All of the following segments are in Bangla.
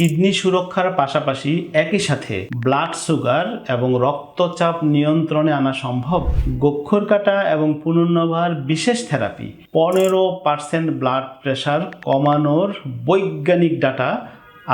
কিডনি সুরক্ষার পাশাপাশি একই সাথে ব্লাড সুগার এবং রক্তচাপ নিয়ন্ত্রণে আনা সম্ভব। গোক্ষর কাটা এবং পুনর্নবার বিশেষ থেরাপি 15% ব্লাড প্রেশার কমানোর বৈজ্ঞানিক ডাটা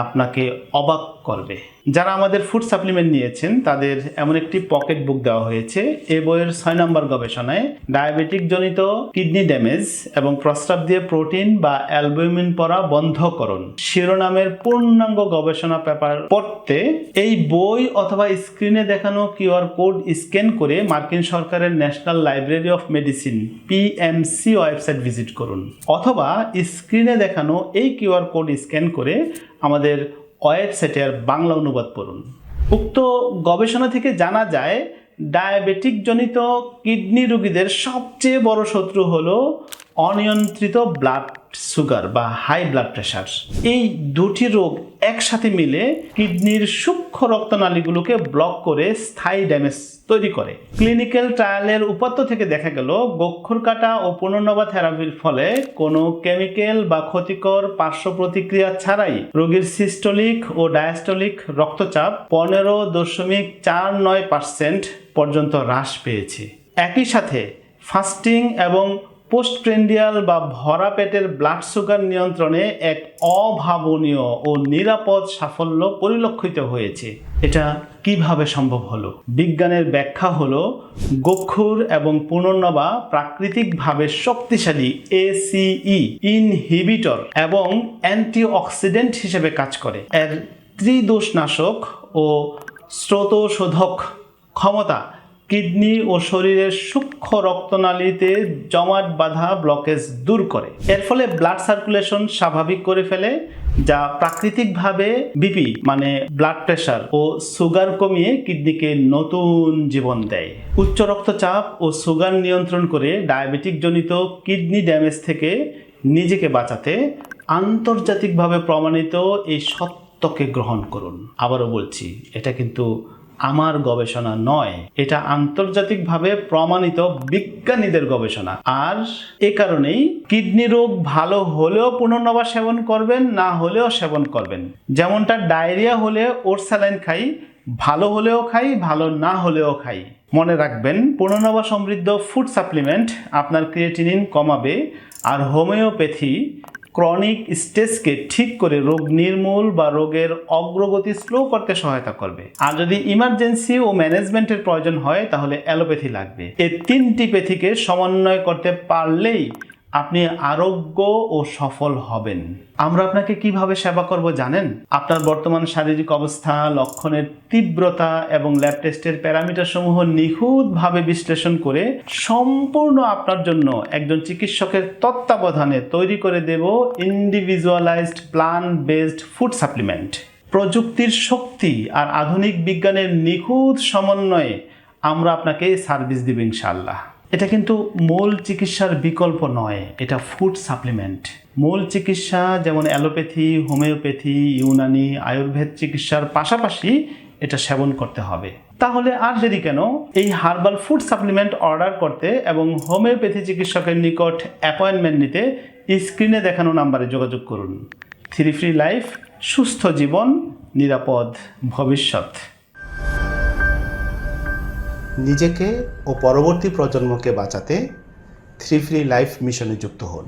আপনাকে অবাক করবে। যারা আমাদের ফুড সাপ্লিমেন্ট নিয়েছেন তাদের এমন একটি পকেট বুক দেওয়া হয়েছে। এই বইয়ের 6 নম্বর গবেষণায় ডায়াবেটিক জনিত কিডনি ড্যামেজ এবং প্রস্রাব দিয়ে প্রোটিন বা অ্যালবুমিন পড়া বন্ধকরণ শিরোনামের পূর্ণাঙ্গ গবেষণা পেপার পড়তে এই বই অথবা স্ক্রিনে দেখানো কিউআর কোড স্ক্যান করে মার্কিন সরকারের national library of medicine PMC website visit করুন, অথবা স্ক্রিনে দেখানো এই কিউআর কোড স্ক্যান করে আমাদের ওয়েবসাইটের বাংলা অনুবাদ পড়ুন। উক্ত গবেষণা থেকে জানা যায় ডায়াবেটিক জনিত কিডনি রোগীদের সবচেয়ে বড় শত্রু হলো অনিয়ন্ত্রিত ব্লাড সুগার বা হাই ব্লাড প্রেশার। এই দুটি রোগ একসাথে মিলে কিডনির সূক্ষ্ম রক্তনালীগুলোকে ব্লক করে স্থায়ী ড্যামেজ তৈরি করে। ক্লিনিক্যাল ট্রায়ালের উপাত্ত থেকে দেখা গেল গোক্ষর কাটা ও পুনর্নবা থেরাপির ফলে কোনো কেমিক্যাল বা ক্ষতিকর পার্শ্ব প্রতিক্রিয়া ছাড়াই রোগীর সিস্টোলিক ও ডায়াস্টোলিক রক্তচাপ 15.49% পর্যন্ত হ্রাস পেয়েছে। একই সাথে ফাস্টিং এবং পোস্টপ্রেন্ডিয়াল বা ভরা পেটের ব্লাড সুগার নিয়ন্ত্রণে এক অভাবনীয় ও নিরাপদ সাফল্য পরিলক্ষিত হয়েছে। এটা কিভাবে সম্ভব হলো? বিজ্ঞানের ব্যাখ্যা হলো গোক্ষর এবং পুনর্নবা প্রাকৃতিকভাবে শক্তিশালী ACE ইনহিবিটর এবং অ্যান্টিঅক্সিডেন্ট হিসেবে কাজ করে। এর ত্রিদোষনাশক ও স্রোতশোধক ক্ষমতা কিডনি ও শরীরের সূক্ষ্ম রক্তনালীতে জমাট বাঁধা ব্লকেজ দূর করে। এর ফলে ব্লাড সার্কুলেশন স্বাভাবিক করে ফেলে, যা প্রাকৃতিকভাবে বিপি মানে ব্লাড প্রেশার ও সুগার কমিয়ে কিডনিকে নতুন জীবন দেয়। উচ্চ রক্তচাপ ও সুগার নিয়ন্ত্রণ করে ডায়াবেটিক জনিত কিডনি ড্যামেজ থেকে নিজেকে বাঁচাতে আন্তর্জাতিকভাবে প্রমাণিত এই সত্যকে গ্রহণ করুন। আবারও বলছি, এটা কিন্তু আমার গবেষণা নয়, এটা আন্তর্জাতিকভাবে প্রমাণিত বিজ্ঞানীদের গবেষণা। আর এ কারণেই কিডনি রোগ ভালো হলেও পুনর্নবা সেবন করবেন, না হলেও সেবন করবেন। যেমনটা ডায়রিয়া হলে ওর স্যালাইন খাই, ভালো হলেও খাই, ভালো না হলেও খাই। মনে রাখবেন, পুনর্নবা সমৃদ্ধ ফুড সাপ্লিমেন্ট আপনার ক্রিয়েটিনিন কমাবে, আর হোমিওপ্যাথি ক্রনিক স্টেজকে ঠিক করে রোগ নির্মূল বা রোগের অগ্রগতি স্লো করতে সহায়তা করবে। আর যদি ইমার্জেন্সি ও ম্যানেজমেন্টের প্রয়োজন হয় তাহলে অ্যালোপ্যাথি লাগবে। এই তিনটি প্যাথিকে সমন্বয় করতে পারলেই আপনি আরোগ্য ও সফল হবেন। আমরা আপনাকে কিভাবে সেবা করব জানেন? আপনার বর্তমান শারীরিক অবস্থা, লক্ষণের তীব্রতা এবং ল্যাব টেস্টের প্যারামিটার সমূহ নিখুঁতভাবে বিশ্লেষণ করে সম্পূর্ণ আপনার জন্য একজন চিকিৎসকের তত্ত্বাবধানে তৈরি করে দেব individualised plan based food supplement. প্রযুক্তির শক্তি আর আধুনিক বিজ্ঞানের নিখুঁত সমন্বয়ে আমরা আপনাকে সার্ভিস দেব ইনশাআল্লাহ। এটা কিন্তু মূল চিকিৎসার বিকল্প নয়, এটা ফুড সাপ্লিমেন্ট। মূল চিকিৎসা যেমন অ্যালোপ্যাথি, হোমিওপ্যাথি, ইউনানি, আয়ুর্বেদ চিকিৎসার পাশাপাশি এটা সেবন করতে হবে। তাহলে আর দেরি কেন? এই হার্বাল ফুড সাপ্লিমেন্ট অর্ডার করতে এবং হোমিওপ্যাথি চিকিৎসকের নিকট অ্যাপয়েন্টমেন্ট নিতে স্ক্রিনে দেখানো নাম্বারে যোগাযোগ করুন। 3 ফ্রি লাইফ, সুস্থ জীবন, নিরাপদ ভবিষ্যৎ। নিজেকে ও পরবর্তী প্রজন্মকে বাঁচাতে 3 ফ্রি লাইফ মিশনে যুক্ত হন।